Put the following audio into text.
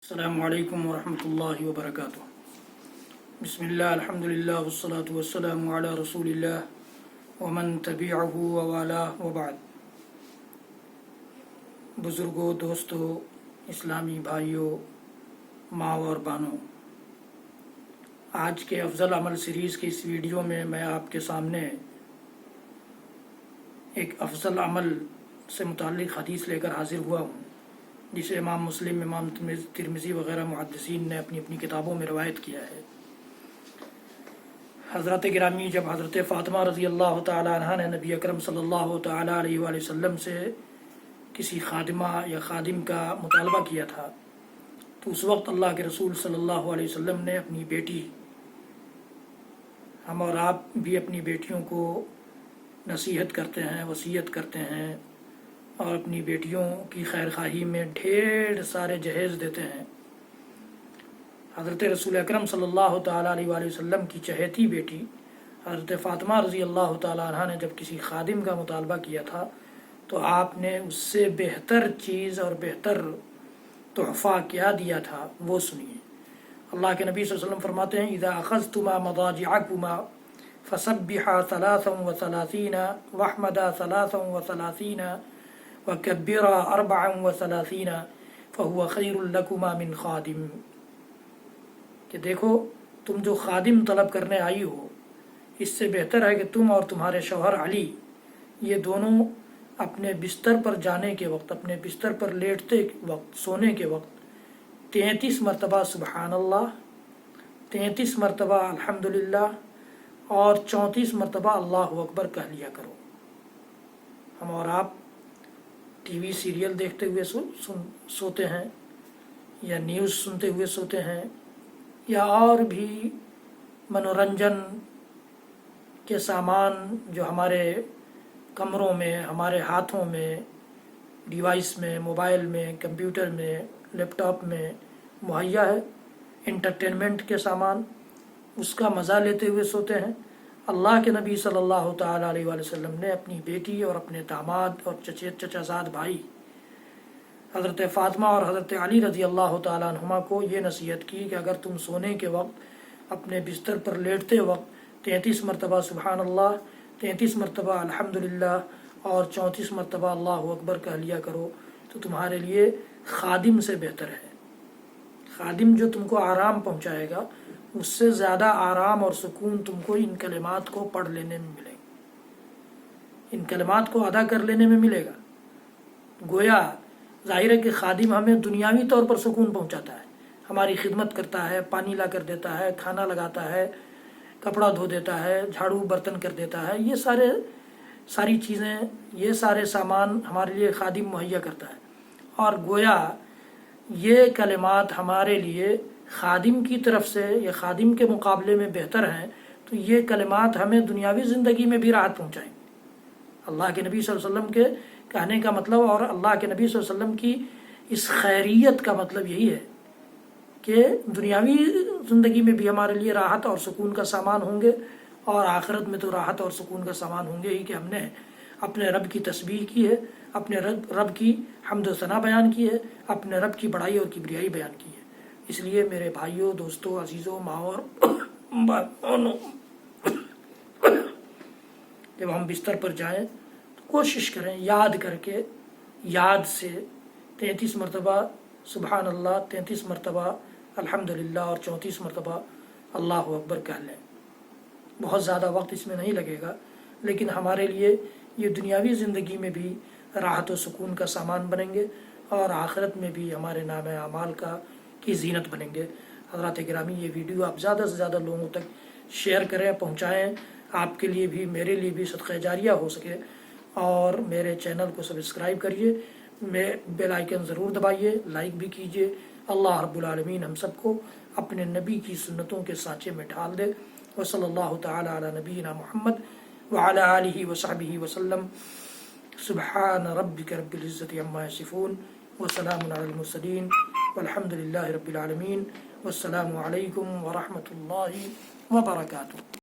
السلام علیکم ورحمۃ اللہ وبرکاتہ۔ بسم اللہ الحمد للہ والصلاة والسلام علی رسول اللہ ومن تبعہ ووالاہ وبعد۔ بزرگوں، دوستوں، اسلامی بھائیوں، ماں اور بہنوں، آج کے افضل عمل سیریز کی اس ویڈیو میں آپ کے سامنے ایک افضل عمل سے متعلق حدیث لے کر حاضر ہوا ہوں، جسے امام مسلم، امام ترمذی وغیرہ محدثین نے اپنی اپنی کتابوں میں روایت کیا ہے۔ حضرت گرامی، جب حضرت فاطمہ رضی اللہ تعالی عنہ نے نبی اکرم صلی اللہ تعالی علیہ وآلہ وسلم سے کسی خادمہ یا خادم کا مطالبہ کیا تھا، تو اس وقت اللہ کے رسول صلی اللہ علیہ وسلم نے اپنی بیٹی، ہم اور آپ بھی اپنی بیٹیوں کو نصیحت کرتے ہیں، وصیت کرتے ہیں، اور اپنی بیٹیوں کی خیر خواہی میں ڈھیر سارے جہیز دیتے ہیں۔ حضرت رسول اکرم صلی اللہ تعالیٰ علیہ وآلہ وسلم کی چہیتی بیٹی حضرت فاطمہ رضی اللہ تعالیٰ عنہ نے جب کسی خادم کا مطالبہ کیا تھا، تو آپ نے اس سے بہتر چیز اور بہتر تحفہ کیا دیا تھا، وہ سنیے۔ اللہ کے نبی صلی اللہ علیہ وسلم فرماتے ہیں: اذا اخذتما مضاجعکما فسبحا 33 واحمدا 33 وَكَبِّرَا 34 فَهُوَ خَيْرٌ لَكُمَا مِنْ خَادِمٍ، کہ دیکھو، تم جو خادم طلب کرنے آئی ہو، اس سے بہتر ہے کہ تم اور تمہارے شوہر علی یہ دونوں اپنے بستر پر جانے کے وقت، اپنے بستر پر لیٹتے وقت، سونے کے وقت 33 مرتبہ سبحان اللہ، 33 مرتبہ الحمدللہ اور 34 مرتبہ اللہ اکبر کہہ لیا کرو۔ ہم اور آپ ٹی وی سیریل دیکھتے ہوئے سوتے ہیں، یا نیوز سنتے ہوئے سوتے ہیں، یا اور بھی منورنجن کے سامان جو ہمارے کمروں میں، ہمارے ہاتھوں میں، ڈیوائس میں، موبائل میں، کمپیوٹر میں، لیپ ٹاپ میں مہیا ہے، انٹرٹینمنٹ کے سامان، اس کا مزہ لیتے ہوئے سوتے ہیں۔ اللہ کے نبی صلی اللہ تعالیٰ علیہ وآلہ وسلم نے اپنی بیٹی اور اپنے داماد اور چچا زاد بھائی حضرت فاطمہ اور حضرت علی رضی اللہ تعالیٰ عنہما کو یہ نصیحت کی کہ اگر تم سونے کے وقت اپنے بستر پر لیٹتے وقت 33 مرتبہ سبحان اللہ، 33 مرتبہ الحمدللہ اور 34 مرتبہ اللہ اکبر کہہ لیا کرو، تو تمہارے لیے خادم سے بہتر ہے۔ خادم جو تم کو آرام پہنچائے گا، اس سے زیادہ آرام اور سکون تم کو ان کلمات کو پڑھ لینے میں ملے گا، ان کلمات کو ادا کر لینے میں ملے گا۔ گویا ظاہر ہے کہ خادم ہمیں دنیاوی طور پر سکون پہنچاتا ہے، ہماری خدمت کرتا ہے، پانی لا کر دیتا ہے، کھانا لگاتا ہے، کپڑا دھو دیتا ہے، جھاڑو برتن کر دیتا ہے، یہ ساری چیزیں، یہ سارے سامان ہمارے لیے خادم مہیا کرتا ہے۔ اور گویا یہ کلمات ہمارے لیے خادم کی طرف سے یا خادم کے مقابلے میں بہتر ہیں، تو یہ کلمات ہمیں دنیاوی زندگی میں بھی راحت پہنچائیں گے۔ اللہ کے نبی صلی اللہ علیہ وسلم کے کہنے کا مطلب، اور اللہ کے نبی صلی اللہ علیہ وسلم کی اس خیریت کا مطلب یہی ہے کہ دنیاوی زندگی میں بھی ہمارے لیے راحت اور سکون کا سامان ہوں گے، اور آخرت میں تو راحت اور سکون کا سامان ہوں گے ہی کہ ہم نے اپنے رب کی تسبیح کی ہے، اپنے رب کی حمد و ثنا بیان کی ہے، اپنے رب کی بڑائی اور کبریائی بیان کی ہے۔ اس لیے میرے بھائیوں، دوستوں، عزیزوں، ماں اور بہنوں، جب ہم بستر پر جائیں تو کوشش کریں یاد کر کے، یاد سے 33 مرتبہ سبحان اللہ، 33 مرتبہ الحمدللہ اور 34 مرتبہ اللہ اکبر کہہ لیں۔ بہت زیادہ وقت اس میں نہیں لگے گا، لیکن ہمارے لیے یہ دنیاوی زندگی میں بھی راحت و سکون کا سامان بنیں گے، اور آخرت میں بھی ہمارے نام اعمال کی زینت بنیں گے۔ حضرات گرامی، یہ ویڈیو آپ زیادہ سے زیادہ لوگوں تک شیئر کریں، پہنچائیں، آپ کے لیے بھی، میرے لیے بھی صدقہ جاریہ ہو سکے۔ اور میرے چینل کو سبسکرائب کریے، بیل آئیکن ضرور دبائیے، لائک بھی کیجیے۔ اللہ رب العالمین ہم سب کو اپنے نبی کی سنتوں کے سانچے میں ڈھال دے۔ وصلی اللہ تعالی علی نبینا محمد وعلی آلہ وصحبہ وسلم۔ سبحان ربک رب العزت عما یصفون وسلام علی المرسلین والحمد للہ رب العالمین، والسلام علیکم ورحمۃ اللہ وبرکاتہ۔